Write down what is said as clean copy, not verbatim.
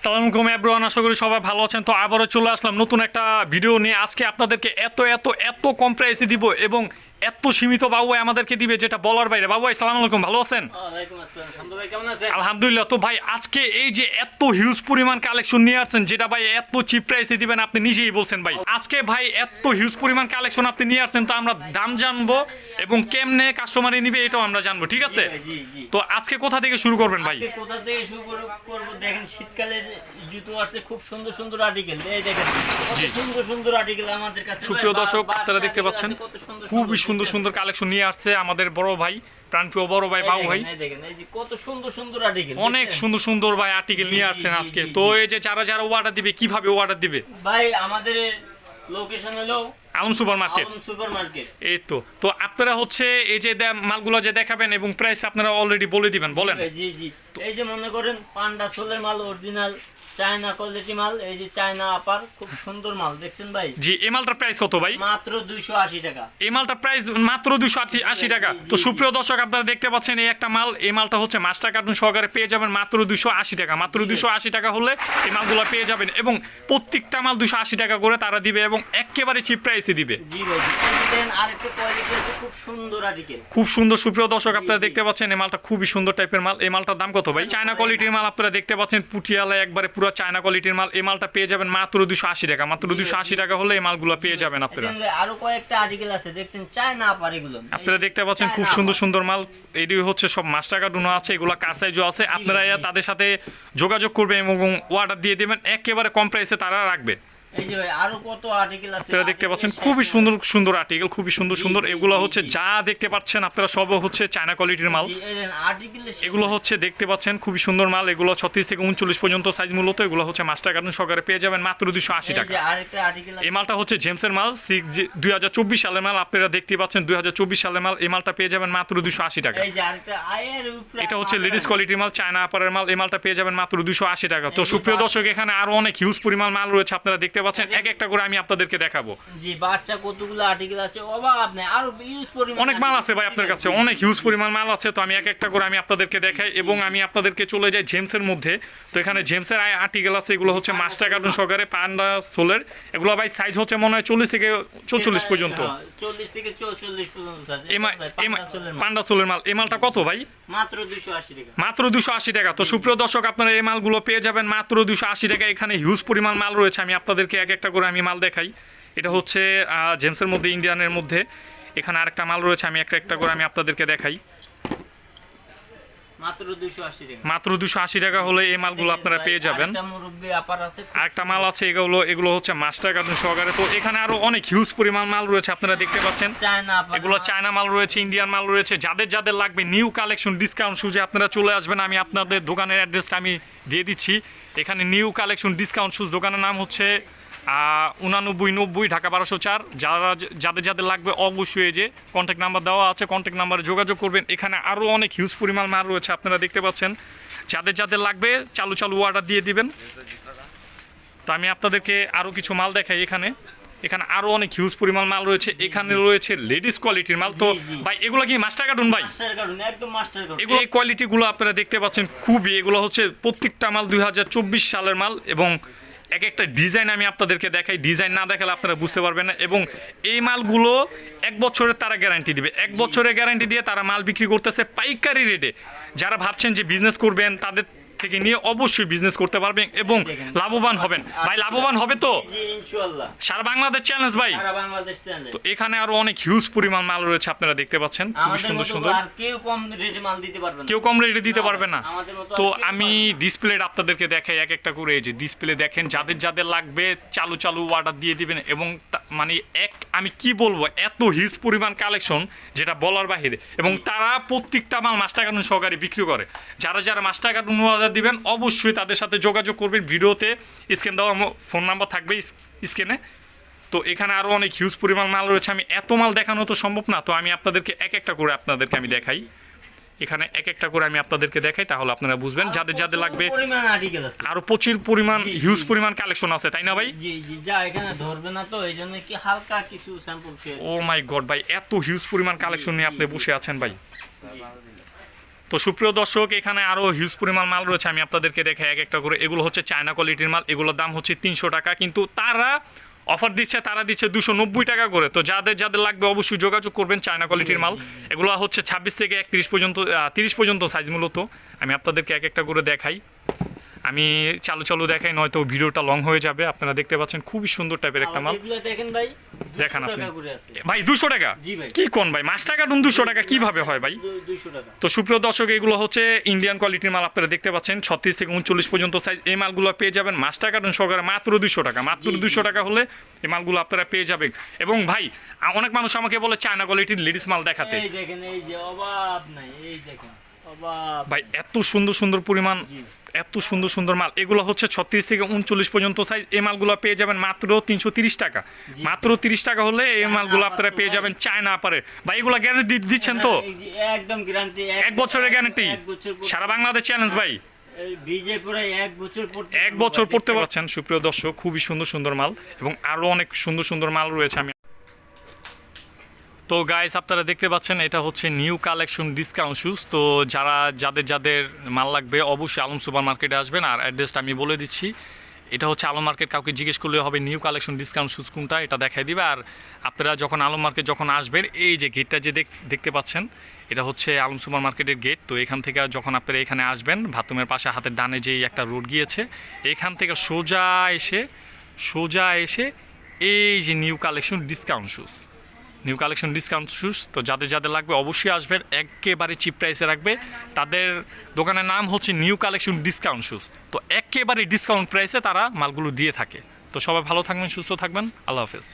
আসসালামু আলাইকুম এভরিওয়ান, আশা করি সবাই ভালো আছেন। তো আবারও চলে আসলাম নতুন একটা ভিডিও নিয়ে। আজকে আপনাদেরকে এত কম প্রাইসে দিব এবং এত সীমিত বাবু ভাই আমাদেরকে দিবে যেটা বলার বাইরে। বাবু ভাই আসসালামু আলাইকুম, ভালো আছেন? ওয়ালাইকুম আসসালাম শান্ত ভাই, কেমন আছেন? আলহামদুলিল্লাহ। তো ভাই আজকে এই যে এত হিউজ পরিমাণ কালেকশন নিয়ে আসছেন যেটা ভাই এত চিপ প্রাইসে দিবেন, আপনি নিজেই বলছেন ভাই। আজকে ভাই এত হিউজ পরিমাণ কালেকশন আপনি নিয়ে আসছেন, তো আমরা দাম জানবো এবং কেমনে কাস্টমারে নিবে এটাও আমরা জানবো, ঠিক আছে? জি জি। তো আজকে কোথা থেকে শুরু করবেন ভাই? আজকে কোথা থেকে শুরু করব? দেখেন শীতকালের জুতো আসছে, খুব সুন্দর সুন্দর আর্টিকেল। এই দেখেন কত সুন্দর সুন্দর আর্টিকেল আমাদের কাছে। সুপ্রিয় দর্শক, আপনারা দেখতে পাচ্ছেন খুবই সুন্দর সুন্দর কালেকশন নিয়ে আসছে আমাদের বড় ভাই, প্রাণপ্রিয় বড় ভাই বাবু ভাই। এই দেখেন এই যে কত সুন্দর সুন্দর আর্টিকেল, অনেক সুন্দর সুন্দর ভাই আর্টিকেল নিয়ে আসছেন আজকে। তো এই যে যারা যারা অর্ডার দিবে কিভাবে অর্ডার দিবে ভাই? আমাদের লোকেশন হলো Alam super market. Alam super market. এই তো আপনারা হচ্ছে এই যে মালগুলো যে দেখাবেন এবং প্রাইস আপনারা অলরেডি বলে দিবেন, বলেন। জি জি। এই যে মনে করেন পান্ডা সোলের মাল, অরিজিনাল চায়না কোয়ালিটি মাল। এই যে চায়না আপার, খুব সুন্দর মাল, দেখছেন ভাই? জি, এই মালটার প্রাইস কত ভাই? মাত্র 280 টাকা। এই মালটার প্রাইস মাত্র 280 টাকা। তো সুপ্রিয় দর্শক, আপনারা দেখতে পাচ্ছেন এই একটা মাল, এই মালটা হচ্ছে মাস্টার কার্টুন সহকারে পেয়ে যাবেন মাত্র 280 টাকা। মাত্র 280 টাকা হলে এই মালগুলো পেয়ে যাবেন এবং প্রত্যেকটা মাল 280 টাকা করে তারা দিবে এবং একেবারে চিপ প্রাইসে দিবে। জি ভাই, এই দেন আরেকটা কোয়ালিটি আছে, খুব সুন্দর আর্টিকেল, খুব সুন্দর। সুপ্রিয় দর্শক, আপনারা দেখতে পাচ্ছেন এই মালটা খুবই সুন্দর টাইপের মাল। এই মালটার দাম কত ভাই? চায়না কোয়ালিটির মাল, আপনারা দেখতে পাচ্ছেন পুটিয়ালা একবারে পুরো চায়না কোয়ালিটির মাল। এই মালটা পেয়ে যাবেন মাত্র 280 টাকা। মাত্র 280 টাকা হলে এই মালগুলো পেয়ে যাবেন আপনারা। আরো কয়েকটা আর্টিকেল আছে, দেখছেন চায়না আপার এগুলো। আপনারা দেখতে পাচ্ছেন খুব সুন্দর সুন্দর মাল। এটি হচ্ছে সব মাস্টার কার্টুনও আছে, এগুলো কার সাইজও আছে। আপনারা তাদের সাথে যোগাযোগ করবেন এবং অর্ডার দিয়ে দেবেন, একেবারে কম প্রাইসে তারা রাখবে। এই যে ভাই আরো কত আর্টিকেল আছে, আপনারা দেখতে পাচ্ছেন খুবই সুন্দর সুন্দর আর্টিকেল, খুবই সুন্দর সুন্দর। এগুলো হচ্ছে যা দেখতে পাচ্ছেন আপনারা সব হচ্ছে চায়না কোয়ালিটির মাল। এগুলো হচ্ছে দেখতে পাচ্ছেন খুবই সুন্দর মাল। এগুলো 36 থেকে 39 পর্যন্ত সাইজ মূলত। এগুলো হচ্ছে মাস্টার কার্টুন সহকারে পেয়ে যাবেন মাত্র 280 টাকা। এই মালটা হচ্ছে জেমসের মাল, 2024 সালের মাল। আপনারা দেখতে পাচ্ছেন 2024 সালের মাল। এই মালটা পেয়ে যাবেন মাত্র 280 টাকা। এটা হচ্ছে লেডিস কোয়ালিটির মাল, চায়না আপারের মাল। এই মালটা পেয়ে যাবেন মাত্র 280 টাকা। তো সুপ্রিয় দর্শক, এখানে আরো অনেক হিউজ পরিমাণ মাল রয়েছে, আপনারা দেখতে পাচ্ছেন। এক একটা করে আমি আপনাদেরকে দেখাবো। জি, বাচ্চা কতগুলো আর্টিকেল আছে, অবাক আপনি। আরো হিউজ পরিমাণ অনেক মাল আছে ভাই আপনার কাছে, অনেক হিউজ পরিমাণ মাল আছে। তো আমি এক একটা করে আমি আপনাদেরকে দেখাই এবং আমি আপনাদেরকে চলে যাই জেমসের মধ্যে। তো এখানে জেমসের আর্টিকেল আছে, এগুলো হচ্ছে মাস্টার কার্টুন সহকারে পান্ডা সোলের। এগুলো ভাই সাইজ হচ্ছে মনে হয় 40 থেকে 44 পর্যন্ত। 40 থেকে 44 পর্যন্ত সাইজ। পান্ডা সোলের মাল। এই মালটা কত ভাই? মাত্র 280 টাকা। মাত্র 280 টাকা। তো সুপ্রিয় দর্শক, আপনারা এই মালগুলো পেয়ে যাবেন মাত্র 280 টাকা। এখানে হিউজ পরিমাণ মাল রয়েছে, আমি আপনাদেরকে এক একটা করে আমি মাল দেখাই। এটা হচ্ছে জেমসের মধ্যে, ইন্ডিয়ানের মধ্যে। এখানে আরেকটা মাল রয়েছে, আমি একটা একটা করে আমি আপনাদেরকে দেখাই। মাত্র 280 টাকা। মাত্র 280 টাকা হলে এই মালগুলো আপনারা পেয়ে যাবেন। আরেকটা মাল আছে, এগুলো হচ্ছে মাস্টার কার্টুন সহকারে। তো এখানে আরো অনেক হিউজ পরিমাণ মাল রয়েছে, আপনারা দেখতে পাচ্ছেন। এগুলো চায়না মাল রয়েছে, ইন্ডিয়ান মাল রয়েছে। যাদের যাদের লাগবে নিউ কালেকশন ডিসকাউন্ট সুজে আপনারা চলে আসবেন। আমি আপনাদের দোকানের অ্যাড্রেসটা আমি দিয়ে দিচ্ছি। এখানে নিউ কালেকশন ডিসকাউন্ট সুজ, দোকানের নাম হচ্ছে 8990 ঢাকা 1204। যাদের যাদের লাগবে অবশ্যই এই যে কন্ট্যাক্ট নাম্বার দেওয়া আছে, কন্ট্যাক্ট নাম্বারে যোগাযোগ করবেন। এখানে আরও অনেক হিউজ পরিমাণ মাল রয়েছে, আপনারা দেখতে পাচ্ছেন। যাদের যাদের লাগবে চালু অর্ডার দিয়ে দিবেন। তো আমি আপনাদেরকে আরও কিছু মাল দেখাই। এখানে আরও অনেক হিউজ পরিমাণ মাল রয়েছে। এখানে রয়েছে লেডিস কোয়ালিটির মাল। তো ভাই এগুলো কি মাস্টার কার্টুন ভাই? এগুলো এই কোয়ালিটিগুলো আপনারা দেখতে পাচ্ছেন খুবই। এগুলো হচ্ছে প্রত্যেকটা মাল 2024 সালের মাল এবং এক একটা ডিজাইন আমি আপনাদেরকে দেখাই। ডিজাইন না দেখালে আপনারা বুঝতে পারবেন না। এবং এই মালগুলো 1 বছরের তারা গ্যারান্টি দিবে। 1 বছরের গ্যারান্টি দিয়ে তারা মাল বিক্রি করতেছে পাইকারি রেটে। যারা ভাবছেন যে বিজনেস করবেন তাদের থেকে নিয়ে অবশ্যই বিজনেস করতে পারবেন এবং লাভবান হবেন। ভাই লাভবান হবে তো ইনশাআল্লাহ। সারা বাংলাদেশ চ্যালেঞ্জ ভাই। তো এখানে আরো অনেক হিউজ পরিমাণ মাল রয়েছে, আপনারা দেখতে পাচ্ছেন খুব সুন্দর সুন্দর। কেউ কম রেটে মাল দিতে পারবে না, কেউ কম রেটে দিতে পারবে না। তো আমি ডিসপ্লে আপনাদেরকে দেখাই এক একটা করে। এই যে ডিসপ্লে দেখেন, যাদের যাদের লাগবে চালু অর্ডার দিয়ে দিবেন। এবং মানে আমি কি বলবো, এত হিউজ পরিমাণ কালেকশন যেটা বলার বাহিরে। এবং তারা প্রত্যেকটা মাল মাস্টার কার্টুন সহকারে বিক্রি করে। যারা যারা মাস্টার কার্টুন দিবেন অবশ্যই তাদের সাথে যোগাযোগ করবেন। ভিডিওতে স্ক্যান দেওয়া ফোন নাম্বার থাকবে স্ক্যানে। তো এখানে আরও অনেক হিউজ পরিমাণ মাল রয়েছে। আমি এত মাল দেখানো তো সম্ভব না, তো আমি আপনাদেরকে এক একটা করে আমি দেখাই। এখানে এক একটা করে আমি আপনাদেরকে দেখাই, তাহলে আপনারা বুঝবেন। যাদের যাদের লাগবে আরো প্রচুর পরিমাণ হিউজ পরিমাণ কালেকশন আছে, তাই না ভাই? জি জি, যা এখানে ধরবে না, তো এইজন্য কি হালকা কিছু স্যাম্পল শেয়ার। ও মাই গড ভাই, এত হিউজ পরিমাণ কালেকশন নিয়ে আপনি বসে আছেন ভাই। তো সুপ্রিয় দর্শক, এখানে আরও হিউজ পরিমাণ মাল রয়েছে, আমি আপনাদেরকে দেখে এক একটা করে। এগুলো হচ্ছে চায়না কোয়ালিটির মাল, এগুলোর দাম হচ্ছে 300 টাকা, কিন্তু তারা অফার দিচ্ছে, তারা দিচ্ছে 290 টাকা করে। তো যাদের যাদের লাগবে অবশ্যই যোগাযোগ করবেন। চায়না কোয়ালিটির মাল, এগুলো হচ্ছে 26 থেকে 31 পর্যন্ত 30 পর্যন্ত সাইজ মূলত। আমি আপনাদেরকে এক একটা করে দেখাই, আমি চালু দেখাই, নয়তো ভিডিওটা লং হয়ে যাবে। আপনারা দেখতে পাচ্ছেন খুবই সুন্দর টাইপের একটা মাল। এগুলো দেখেন ভাই, দেখান 200 আপনি টাকা করে আছে ভাই। 200 টাকা? জি ভাই। কি কোন ভাই, মাস্টার কার্টুন 200 টাকা কিভাবে হয় ভাই? 200 টাকা। তো সুপ্রিয় দর্শক, এগুলো হচ্ছে ইন্ডিয়ান কোয়ালিটির মাল, আপনারা দেখতে পাচ্ছেন 36 থেকে 39 পর্যন্ত সাইজ। এই মালগুলো পেয়ে যাবেন মাস্টার কার্টুন সহকারে মাত্র 200 টাকা। মাত্র 200 টাকা হলে এই মালগুলো আপনারা পেয়ে যাবেন। এবং ভাই, অনেক মানুষ আমাকে বলে চায়না কোয়ালিটির লেডিস মাল দেখাতে। এই দেখেন, এই যে অভাব নাই, এই দেখেন অভাব ভাই এত সুন্দর পরিমাণ, এত সুন্দর মাল। এগুলো হচ্ছে 36 থেকে 39 পর্যন্ত সাইজ। এই মালগুলো পেয়ে যাবেন মাত্র 330 টাকা। মাত্র 30 টাকা হলে এই মালগুলো আপনারা পেয়ে যাবেন চায়না আপারে। ভাই এগুলো গ্যারান্টি দিচ্ছেন তো? একদম গ্যারান্টি, 1 বছরের গ্যারান্টি, সারা বাংলাদেশ চ্যালেঞ্জ ভাই। ভিজে পুরো 1 বছর পড়তে, 1 বছর পড়তে পারছেন। সুপ্রিয় দর্শক, খুবই সুন্দর মাল এবং আরও অনেক সুন্দর মাল রয়েছে। আমি তো গাইস, আপনারা দেখতে পাচ্ছেন এটা হচ্ছে নিউ কালেকশন ডিসকাউন্ট শুজ। তো যাদের মাল লাগবে অবশ্যই আলম সুপার মার্কেটে আসবেন। আর অ্যাড্রেসটা আমি বলে দিচ্ছি, এটা হচ্ছে আলম মার্কেট। কাউকে জিজ্ঞেস করলে হবে নিউ কালেকশন ডিসকাউন্ট শুজ কোনটা, এটা দেখাই দিবে। আর আপনারা যখন আলম মার্কেট যখন আসবেন, এই যে গেটটা যে দেখতে পাচ্ছেন, এটা হচ্ছে আলম সুপার মার্কেটের গেট। তো এখান থেকে যখন আপনারা এখানে আসবেন, ভাতুমের পাশে হাতের ডানে যেই একটা রোড গিয়েছে, এখান থেকে সোজা এসে এই যে নিউ কালেকশন ডিসকাউন্ট শুজ। তো যাদের লাগবে অবশ্যই আসবেন, একেবারে চিপ প্রাইসে রাখবে। তাদের দোকানের নাম হচ্ছে নিউ কালেকশন ডিসকাউন্ট শুজ। তো একেবারে ডিসকাউন্ট প্রাইসে তারা মালগুলো দিয়ে থাকে। তো সবাই ভালো থাকবেন, সুস্থ থাকবেন, আল্লাহ হাফেজ।